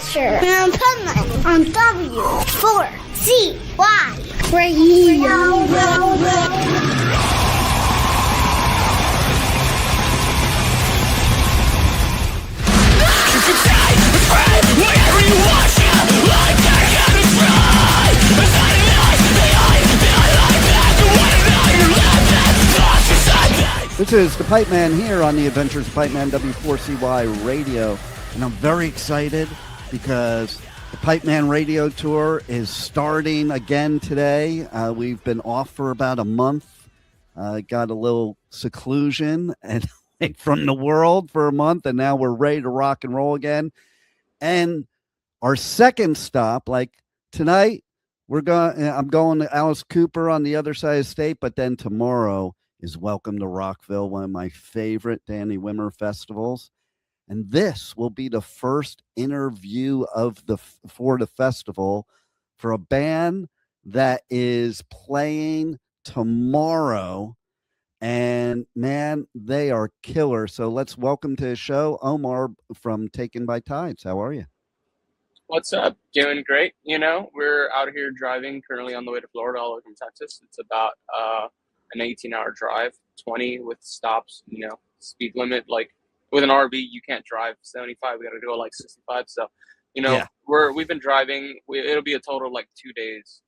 Adventure in Pipeman on W4CY Radio. This is the Pipeman here on the Adventures of Pipeman W4CY Radio, and I'm very excited because the Pipeman Radio Tour is starting again today. We've been off for about a month, got a little seclusion and from the world for a month, and now we're ready to rock and roll again. And our second stop, like tonight, I'm going to Alice Cooper on the other side of the state, but then tomorrow is Welcome to Rockville, one of my favorite Danny Wimmer festivals. And this will be the first interview for the festival for a band that is playing tomorrow. And man, they are killer. So let's welcome to the show Omar from Taken by Tides. How are you? What's up? Doing great. You know, we're out here driving currently on the way to Florida, all the way from Texas. It's about an 18-hour drive, 20 with stops, you know, speed limit. Like with an RV, you can't drive 75. We got to go like 65. So, you know, we've been driving. It'll be a total of like 2 days,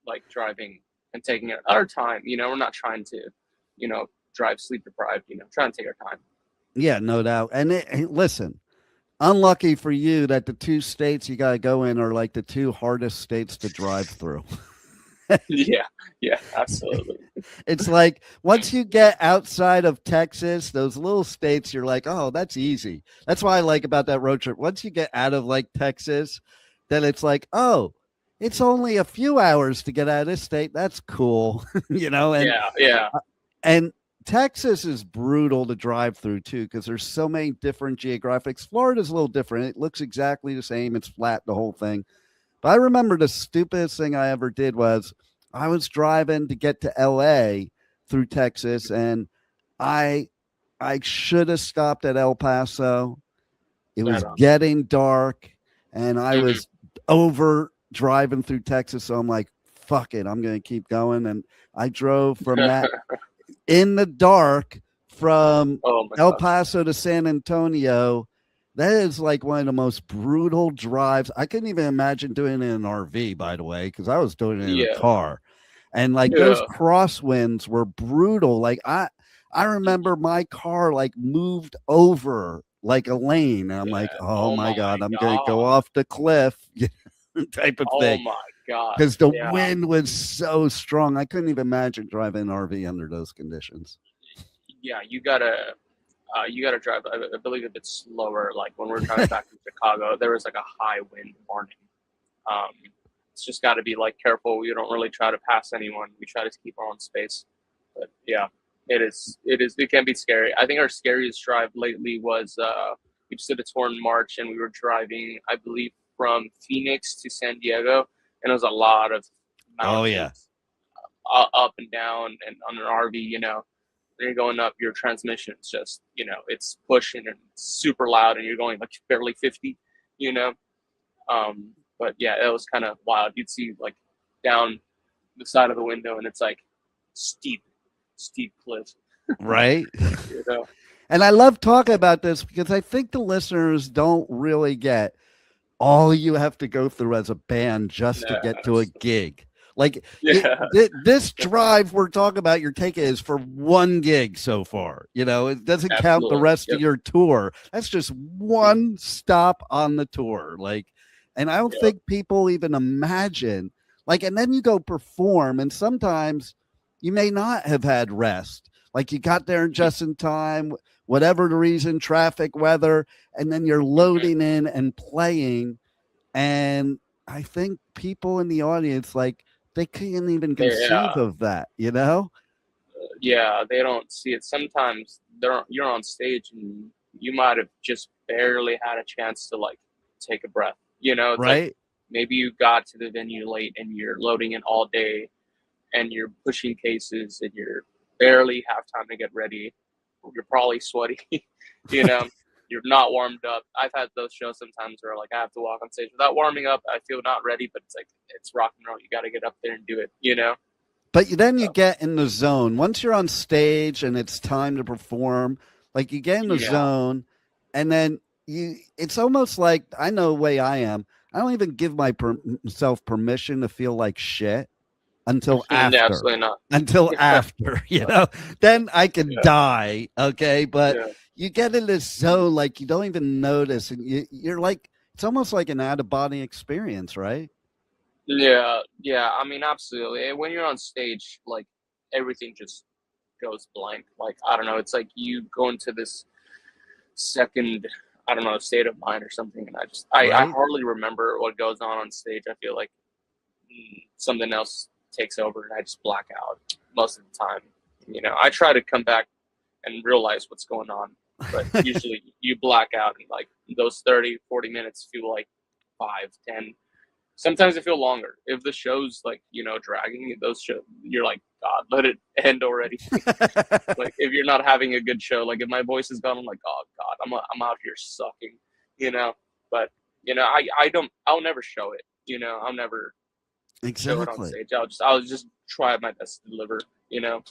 like driving and taking our time. You know, we're not trying to, you know, drive sleep deprived, you know, trying to take our time. Yeah, no doubt. And listen, unlucky for you that the two states you got to go in are like the two hardest states to drive through. Yeah, absolutely. It's like once you get outside of Texas, those little states, you're like, oh, that's easy. That's what I like about that road trip. Once you get out of like Texas, then it's like, oh, it's only a few hours to get out of this state. That's cool. You know? And, yeah. And Texas is brutal to drive through too, because there's so many different geographics. Florida's a little different. It looks exactly the same. It's flat, the whole thing. But I remember the stupidest thing I ever did was I was driving to get to LA through Texas, and I should have stopped at El Paso. It was getting dark, and I was over driving through Texas. So I'm like, fuck it, I'm going to keep going. And I drove from that in the dark from El Paso to San Antonio. That is like one of the most brutal drives. I couldn't even imagine doing it in an RV, by the way, because I was doing it in a car. And like those crosswinds were brutal. Like I remember my car like moved over like a lane. And I'm like, oh my God, I'm going to go off the cliff type of thing. Oh my God. Because the wind was so strong. I couldn't even imagine driving an RV under those conditions. Yeah, you gotta drive, I believe, a bit slower. Like when we're driving back to Chicago, there was like a high wind warning. It's just got to be like careful. We don't really try to pass anyone. We try to keep our own space. But yeah, it can be scary. I think our scariest drive lately was we just did a tour in March, and we were driving, I believe, from Phoenix to San Diego, and it was a lot of mountains, up and down, and on an RV, you know. You're going up, your transmission's just, you know, it's pushing and it's super loud, and you're going like barely 50, you know. But yeah, it was kind of wild. You'd see like down the side of the window, and it's like steep cliff. Right. You know? And I love talking about this because I think the listeners don't really get all you have to go through as a band just to get to a gig. Like this drive we're talking about, you're taking is for one gig so far. You know, it doesn't count the rest of your tour. That's just one stop on the tour. Like, and I don't think people even imagine, like, and then you go perform, and sometimes you may not have had rest. Like you got there just in time, whatever the reason, traffic, weather, and then you're loading in and playing. And I think people in the audience, like, they can't even conceive of that, you know? Yeah, they don't see it. Sometimes you're on stage and you might have just barely had a chance to like take a breath, you know? It's right. Like maybe you got to the venue late and you're loading in all day and you're pushing cases and you're barely have time to get ready. You're probably sweaty, you know? you're not warmed up. I've had those shows sometimes where like I have to walk on stage without warming up. I feel not ready, but it's like it's rock and roll. You got to get up there and do it, you know. But then you get in the zone. Once you're on stage and it's time to perform, like you get in the zone, and then it's almost like, I know the way I am. I don't even give myself permission to feel like shit until after. Absolutely not. Until after, you know, then I can die. Okay. But you get in this zone, like you don't even notice. And you're like, it's almost like an out of body experience, right? Yeah. I mean, absolutely. And when you're on stage, like everything just goes blank. Like, I don't know. It's like you go into this second, I don't know, state of mind or something. And I hardly remember what goes on stage. I feel like something else takes over and I just black out most of the time. You know, I try to come back and realize what's going on, but usually you black out and like those 30, 40 minutes feel like 5, 10. Sometimes they feel longer. If the show's like, you know, dragging those shows, you're like, God, let it end already. Like if you're not having a good show, like if my voice is gone, I'm like, oh God, I'm out here sucking, you know. But you know, I'll never show it. You know, I'll never show it on stage. I'll just try my best to deliver. You know,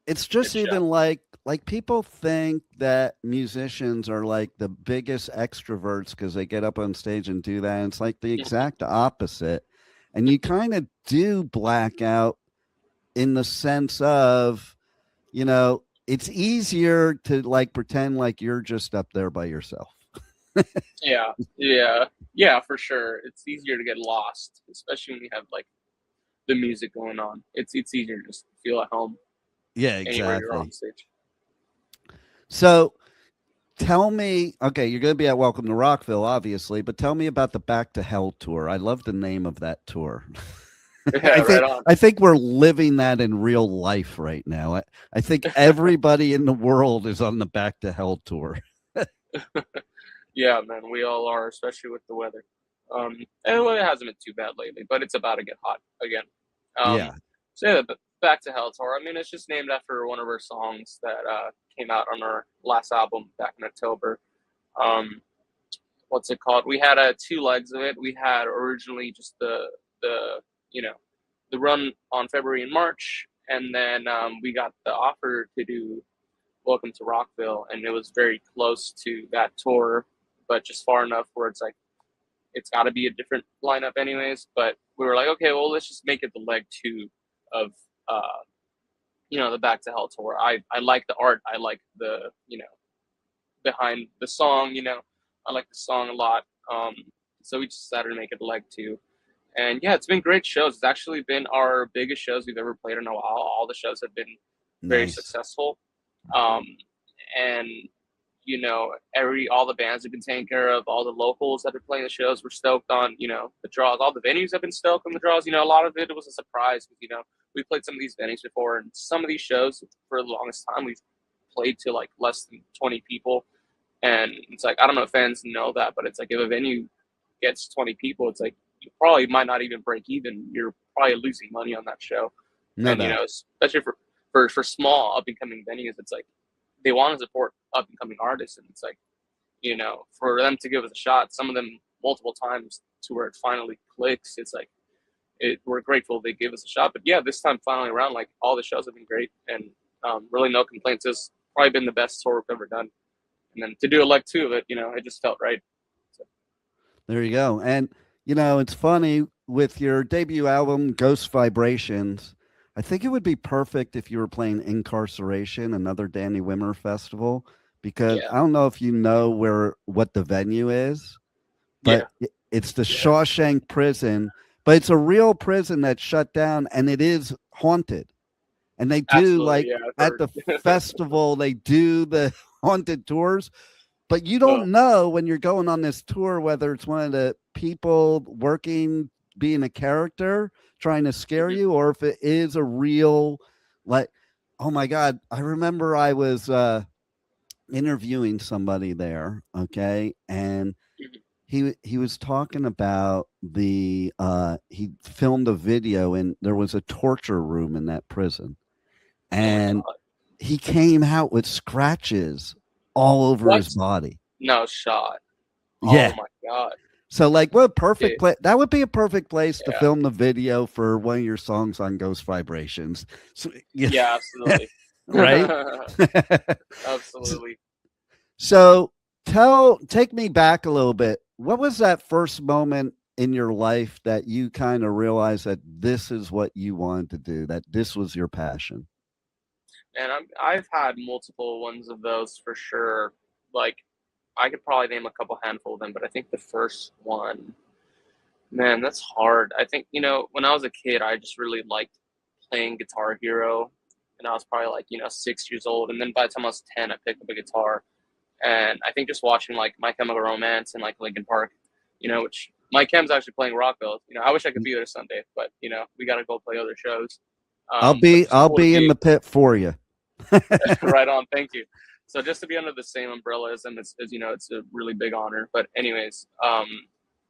it's just even like people think that musicians are like the biggest extroverts because they get up on stage and do that. And it's like the exact opposite. And you kind of do black out in the sense of, you know, it's easier to like pretend like you're just up there by yourself. Yeah, for sure. It's easier to get lost, especially when you have like the music going on. It's easier to just feel at home. Yeah, anywhere you're on stage. So tell me, okay, you're going to be at Welcome to Rockville, obviously, but tell me about the Back to Hell tour. I love the name of that tour. Yeah, I think we're living that in real life right now. I think everybody in the world is on the Back to Hell tour. Yeah, man, we all are, especially with the weather. And it hasn't been too bad lately, but it's about to get hot again. So yeah, the Back to Hell tour. I mean, it's just named after one of our songs that came out on our last album back in October. What's it called? We had 2 legs of it. We had originally just the run on February and March, and then we got the offer to do Welcome to Rockville, and it was very close to that tour, but just far enough where it's like it's got to be a different lineup anyways. But we were like, okay, well, let's just make it the leg 2 of the Back to Hell tour. I like the art. I like the, behind the song, I like the song a lot. So we just decided to make it leg 2. And yeah, it's been great shows. It's actually been our biggest shows we've ever played in a while. All the shows have been very successful. And all the bands have been taken care of, all the locals that are playing the shows were stoked on, the draws. All the venues have been stoked on the draws. A lot of it was a surprise because, we played some of these venues before, and some of these shows for the longest time we've played to like less than 20 people. And it's like, I don't know if fans know that, but it's like if a venue gets 20 people, it's like you probably might not even break even. You're probably losing money on that show. Especially for small up and coming venues, it's like they want to support up and coming artists, and it's like, for them to give us a shot, some of them multiple times to where it finally clicks. It's like we're grateful they gave us a shot. But yeah, this time finally around, like all the shows have been great, and really no complaints. It's probably been the best tour we've ever done. And then to do a leg 2 of it, it just felt right. So. There you go. And it's funny with your debut album, Ghost Vibrations. I think it would be perfect if you were playing Incarceration, another Danny Wimmer festival, because I don't know if you know what the venue is, but it's the Shawshank prison, but it's a real prison that's shut down and it is haunted. And they do at the festival, they do the haunted tours, but you don't know when you're going on this tour whether it's one of the people working, being a character trying to scare you, or if it is a real, like, oh my God, I remember I was interviewing somebody there, okay, and he was talking about he filmed a video and there was a torture room in that prison, and he came out with scratches all over his body. No shot. Yeah. Oh my God. So like what a perfect place. That would be a perfect place to Yeah. film the video for one of your songs on Ghost Vibrations. So, Yeah, absolutely. right? Absolutely. So take me back a little bit. What was that first moment in your life that you kind of realized that this is what you wanted to do, that this was your passion? And I've had multiple ones of those for sure. Like, I could probably name a couple handful of them, but I think the first one, man, that's hard. I think, when I was a kid, I just really liked playing Guitar Hero. And I was probably like, 6 years old. And then by the time I was 10, I picked up a guitar. And I think just watching like My Chemical Romance and like Linkin Park, which my Chem's actually playing Rockville. I wish I could be there Sunday, but we got to go play other shows. I'll be in the pit for you. Right on. Thank you. So just to be under the same umbrella as them, it's a really big honor. But anyways,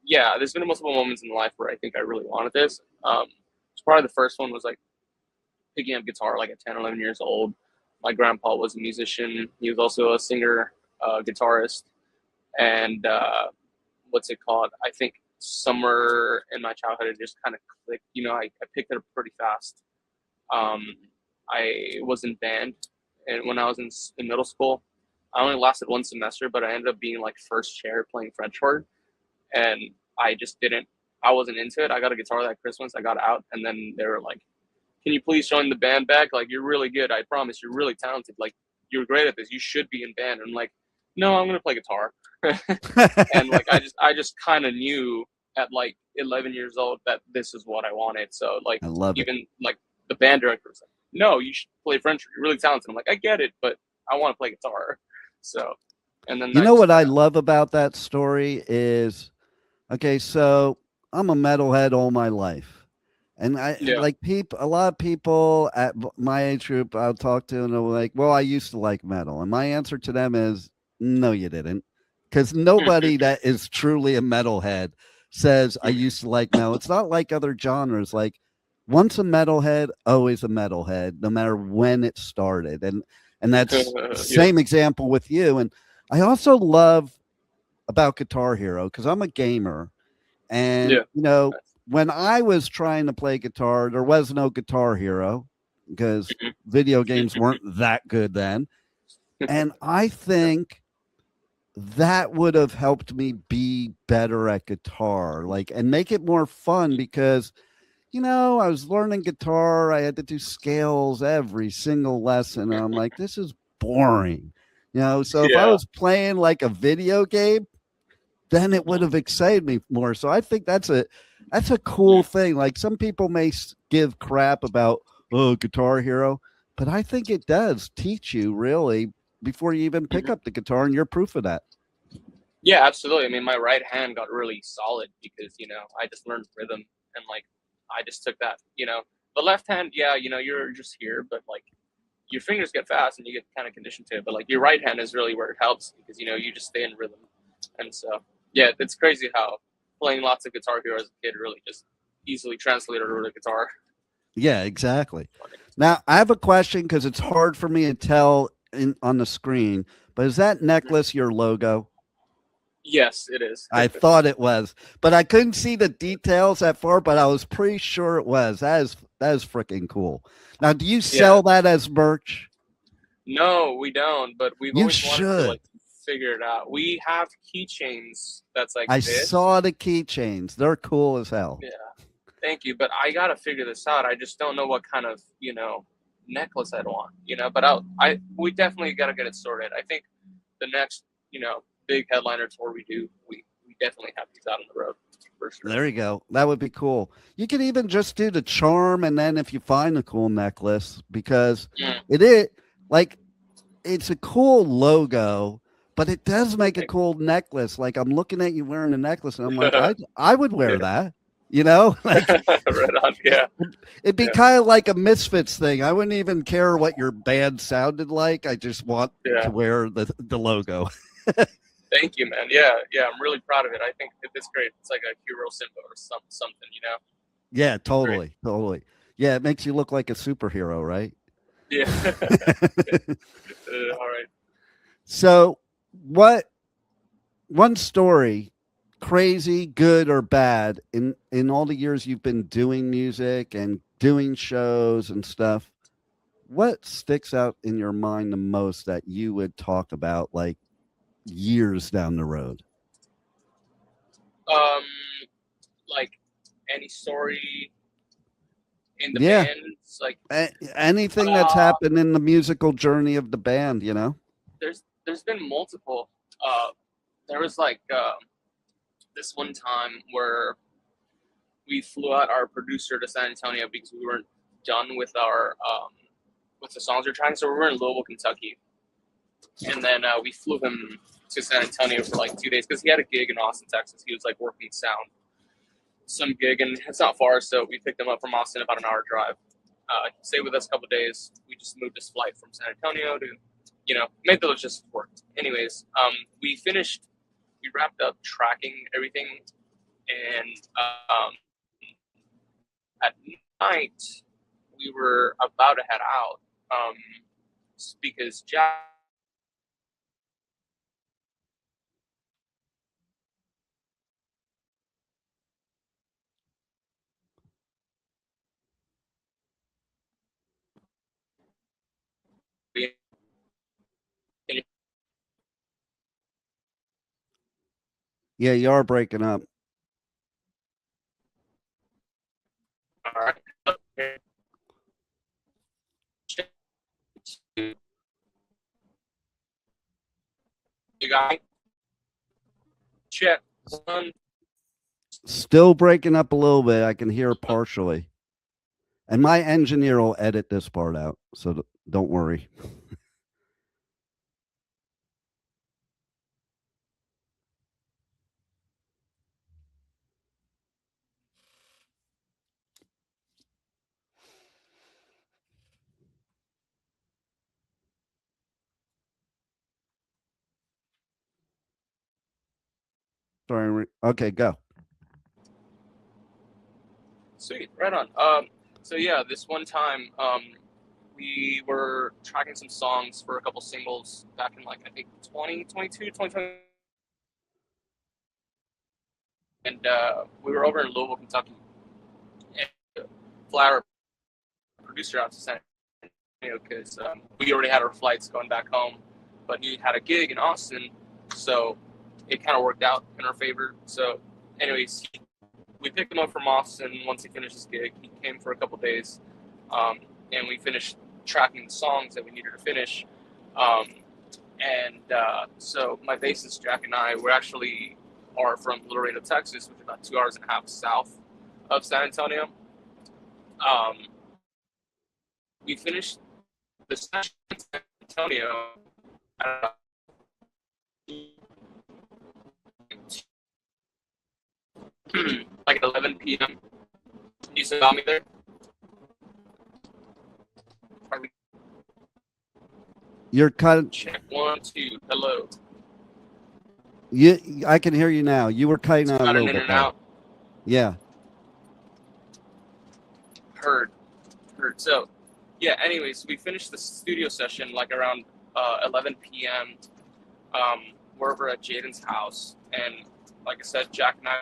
yeah, there's been multiple moments in life where I think I really wanted this. It's probably the first one was like picking up guitar like at 10, 11 years old. My grandpa was a musician. He was also a singer, guitarist. And what's it called? I think somewhere in my childhood, it just kind of clicked. I picked it up pretty fast. I was in band, and when I was in middle school, I only lasted one semester, but I ended up being like first chair playing French horn, and I wasn't into it. I got a guitar that Christmas, I got out, and then they were like, "Can you please join the band back? Like, you're really good. I promise, you're really talented. Like, you're great at this. You should be in band." And I'm like, "No, I'm gonna play guitar." And like, I just kind of knew at like 11 years old that this is what I wanted. So like, I love even it. like the band director was like, "No, you should play French. You're really talented." I'm like, "I get it, but I want to play guitar." So, and then what I love about that story is, okay, so I'm a metalhead all my life. And like a lot of people at my age group I'll talk to, and they're like, "Well, I used to like metal." And my answer to them is, "No, you didn't." Because nobody that is truly a metalhead says, "I used to like metal." It's not like other genres. Like, once a metalhead, always a metalhead, no matter when it started. And that's the same example with you. And I also love about Guitar Hero, because I'm a gamer. And, when I was trying to play guitar, there was no Guitar Hero because video games weren't that good then. And I think that would have helped me be better at guitar, like, and make it more fun because, I was learning guitar. I had to do scales every single lesson. And I'm like, this is boring, so if I was playing like a video game, then it would have excited me more. So I think that's a cool thing. Like, some people may give crap about, Guitar Hero, but I think it does teach you really before you even pick up the guitar, and you're proof of that. Yeah, absolutely. I mean, my right hand got really solid because, I just learned rhythm, and like, I just took that, the left hand, you're just here, but like your fingers get fast and you get kind of conditioned to it. But like your right hand is really where it helps because, you just stay in rhythm. And so, yeah, it's crazy how playing lots of Guitar Hero as a kid really just easily translated over to guitar. Yeah, exactly. Now, I have a question because it's hard for me to tell on the screen, but is that necklace your logo? Yes, it is. I thought it was, but I couldn't see the details that far, but I was pretty sure it was. That is freaking cool. Now, do you sell that as merch? No, we don't, but we've always wanted to like figure it out. We have keychains that's like I saw the keychains. They're cool as hell. Yeah. Thank you, but I got to figure this out. I just don't know what kind of, necklace I'd want, but we definitely got to get it sorted. I think the next, big headliner tour we do, we definitely have these out on the road for sure. There you go. That would be cool. You could even just do the charm, and then if you find a cool necklace, because it's a cool logo, but it does make a cool necklace. Like, I'm looking at you wearing a necklace, and I'm like, I would wear that. Like, right on, yeah. It'd be kind of like a Misfits thing. I wouldn't even care what your band sounded like. I just want to wear the logo. Thank you, man. Yeah, I'm really proud of it. I think it's great. It's like a hero symbol or something, Yeah, totally. Yeah, it makes you look like a superhero, right? Yeah. All right. So, what one story, crazy, good or bad, in all the years you've been doing music and doing shows and stuff, what sticks out in your mind the most that you would talk about like years down the road? Like any story in the Yeah. band, it's like Anything that's happened in the musical journey of the band, you know? There's been multiple. There was like this one time where we flew out our producer to San Antonio because we weren't done with our with the songs we're trying. So we were in Louisville, Kentucky, and then we flew him to San Antonio for like 2 days because he had a gig in Austin, Texas. He was like working sound, some gig, and it's not far, so we picked him up from Austin, about an hour drive. He stayed with us a couple days. We just moved his flight from San Antonio to, make the logistics work. Anyways, we wrapped up tracking everything, and at night we were about to head out because Jack Yeah, you are breaking up. all right. You got check. Still breaking up a little bit. I can hear partially. And my engineer will edit this part out, so don't worry. Sorry. Okay, go. Sweet, right on. So yeah, this one time, we were tracking some songs for a couple singles back in, like, I think 2022, 2020. And we were over in Louisville, Kentucky, and fly our producer out to San Antonio because we already had our flights going back home, but he had a gig in Austin, so it kind of worked out in our favor. So anyways, we picked him up from Austin. Once he finished his gig, he came for a couple days, and we finished tracking the songs that we needed to finish. So my bassist Jack and I are from Laredo, Texas, which is about 2 hours and a half south of San Antonio. We finished the session in San Antonio at like 11 p.m. You saw me there? You're kind of check 1, 2. Hello. I can hear you now. You were cutting out a little bit. Out. Yeah. Heard. So, yeah. Anyways, we finished the studio session like around 11 p.m. We're over at Jaden's house, and like I said, Jack and I,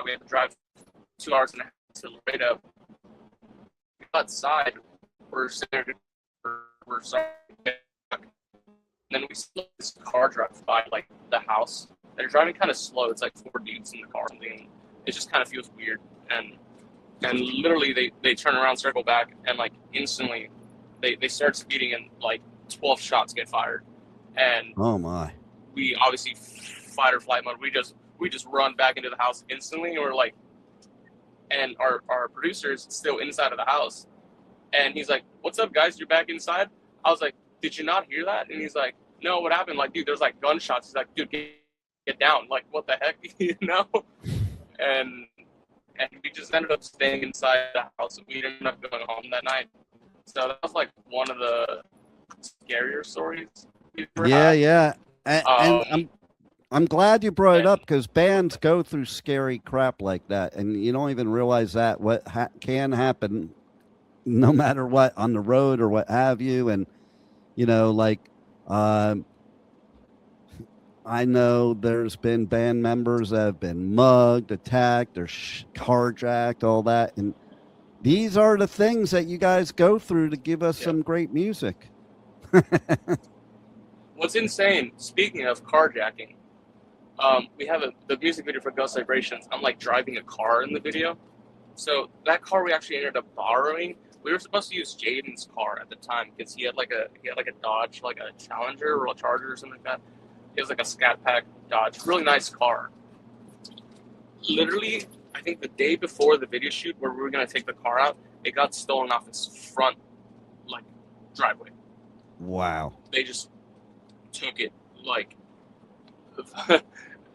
we had to drive 2 hours and a half to Laredo. Outside, we're sitting there, we're sorry. And then we saw this car drive by like the house. They're driving kind of slow. It's like 4 dudes in the car. And it just kind of feels weird. And literally they turn around, circle back, and like instantly they start speeding, and like 12 shots get fired. And oh my, we obviously fight or flight mode. We just run back into the house instantly, and we're like, and our producer is still inside of the house, and he's like, "What's up, guys? You're back inside?" I was like, "Did you not hear that?" And he's like, "No, what happened?" Like, dude, there's like gunshots. He's like, "Dude, get down." Like, what the heck, you know? And we just ended up staying inside the house. We ended up going home that night. So that was like one of the scarier stories we've ever had. Yeah. And I'm glad you brought it up, because bands go through scary crap like that, and you don't even realize that what can happen no matter what on the road or what have you. And like I know there's been band members that have been mugged, attacked, or carjacked, all that. And these are the things that you guys go through to give us some great music. What's insane, speaking of carjacking, we have the music video for Ghost Vibrations. I'm like driving a car in the video. So that car we actually ended up borrowing. We were supposed to use Jaden's car at the time because he had like a Dodge, like a Challenger or a Charger or something like that. It was like a Scat Pack Dodge, really nice car. Literally, I think the day before the video shoot where we were gonna take the car out, it got stolen off its front, like, driveway. Wow. They just took it, like,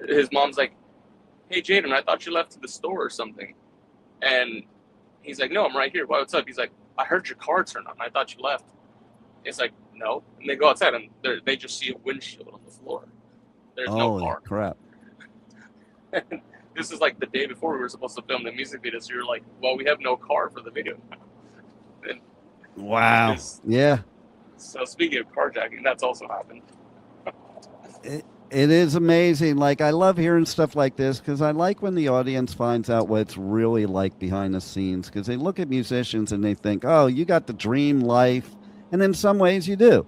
his mom's like, "Hey Jaden, I thought you left to the store or something," and he's like, "No, I'm right here. What's up?" He's like, "I heard your car turn on. I thought you left." It's like, "No," and they go outside and they just see a windshield on the floor. There's no car. Crap. This is like the day before we were supposed to film the music video, so you're like, "Well, we have no car for the video." And wow. Yeah. So speaking of carjacking, that's also happened. It is amazing. Like, I love hearing stuff like this because I like when the audience finds out what it's really like behind the scenes, because they look at musicians and they think, oh, you got the dream life. And in some ways you do,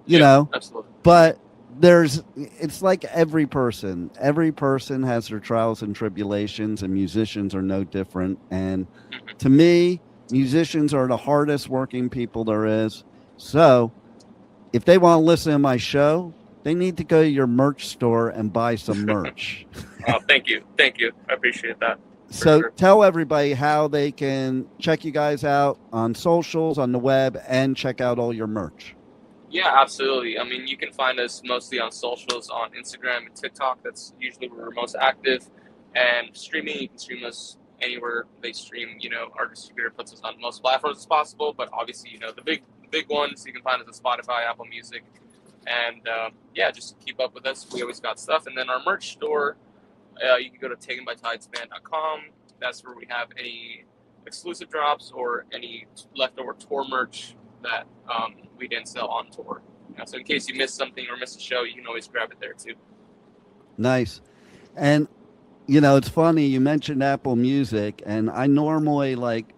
you know, absolutely. But it's like every person has their trials and tribulations, and musicians are no different. And to me, musicians are the hardest working people there is. So if they want to listen to my show, they need to go to your merch store and buy some merch. Oh, thank you. I appreciate that. So tell everybody how they can check you guys out on socials, on the web, and check out all your merch. Yeah, absolutely. I mean, you can find us mostly on socials, on Instagram and TikTok. That's usually where we're most active. And streaming, you can stream us anywhere they stream. You know, our distributor puts us on most platforms as possible. But obviously, you know, the big ones, you can find us on Spotify, Apple Music. And yeah, just keep up with us. We always got stuff. And then our merch store, you can go to takenbytidesband.com. That's where we have any exclusive drops or any leftover tour merch that we didn't sell on tour. So in case you missed something or missed a show, you can always grab it there too. Nice. And, you know, it's funny, you mentioned Apple Music, and I normally, like,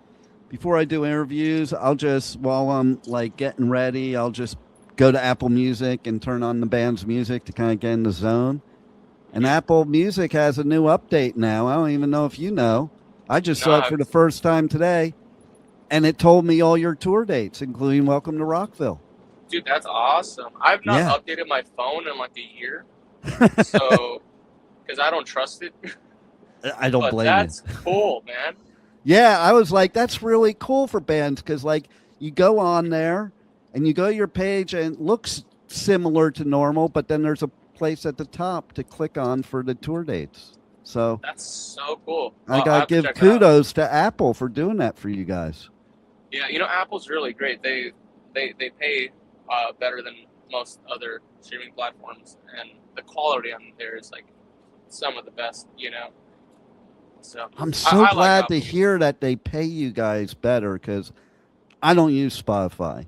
before I do interviews, I'll just, while I'm, like, getting ready, I'll just go to Apple Music and turn on the band's music to kind of get in the zone. And Apple Music has a new update now. I don't even know if you know. I just saw it for the first time today, and it told me all your tour dates, including Welcome to Rockville. Dude, that's awesome. I've not updated my phone in like a year, so because I don't trust it. I don't blame you. That's cool, man. Yeah, I was like, that's really cool for bands, because, like, you go on there and you go to your page and it looks similar to normal, but then there's a place at the top to click on for the tour dates. So that's so cool. I gotta give kudos to Apple for doing that for you guys. Yeah, you know, Apple's really great. They pay better than most other streaming platforms, and the quality on there is like some of the best, you know. So I'm so glad to hear that they pay you guys better, because I don't use Spotify.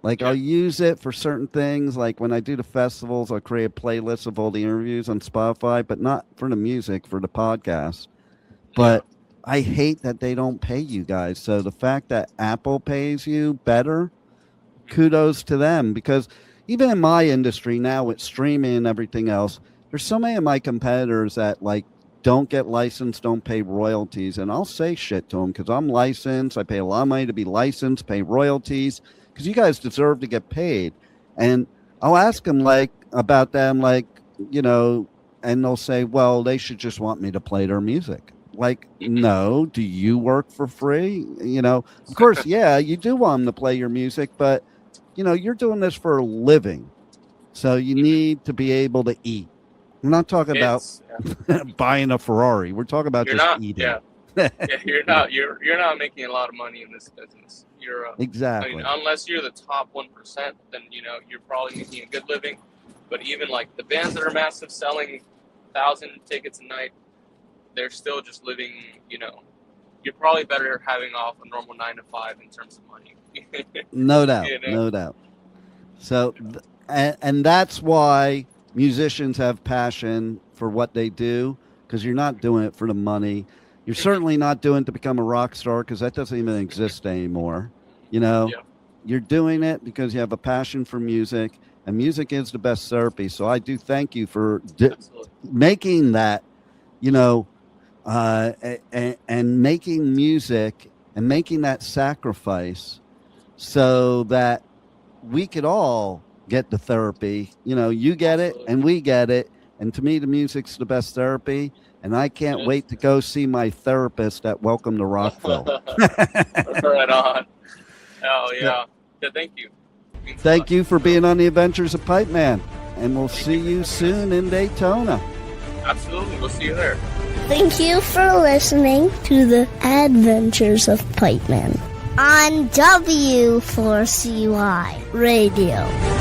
Like, I'll use it for certain things. Like, when I do the festivals, I'll create a playlist of all the interviews on Spotify, but not for the music, for the podcast. But I hate that they don't pay you guys. So the fact that Apple pays you better, kudos to them. Because even in my industry now with streaming and everything else, there's so many of my competitors that, like, don't get licensed, don't pay royalties. And I'll say shit to them because I'm licensed. I pay a lot of money to be licensed, pay royalties, because you guys deserve to get paid. And I'll ask them, like, about them, like, you know, and they'll say, well, they should just want me to play their music. Like, no, do you work for free? You know, of course, yeah, you do want them to play your music, but, you know, you're doing this for a living. So you need to be able to eat. We're not talking about buying a Ferrari. We're talking about eating. Yeah, you're not making a lot of money in this business. You're exactly. I mean, unless you're the top 1%, then, you know, you're probably making a good living. But even like the bands that are massive, selling 1,000 tickets a night, they're still just living. You know, you're probably better having off a normal 9 to 5 in terms of money. No doubt, you know? No doubt. So, and that's why musicians have passion for what they do, because you're not doing it for the money. You're certainly not doing it to become a rock star, because that doesn't even exist anymore. You know, you're doing it because you have a passion for music, and music is the best therapy. So I do thank you for making that, you know, and making music and making that sacrifice so that we could all get the therapy. You know, you get it and we get it. And to me, the music's the best therapy. And I can't wait to go see my therapist at Welcome to Rockville. Right on. Oh, yeah. Thank you. Thank you for being on the Adventures of Pipeman. And we'll see you soon in Daytona. Absolutely. We'll see you there. Thank you for listening to the Adventures of Pipeman on W4CY Radio.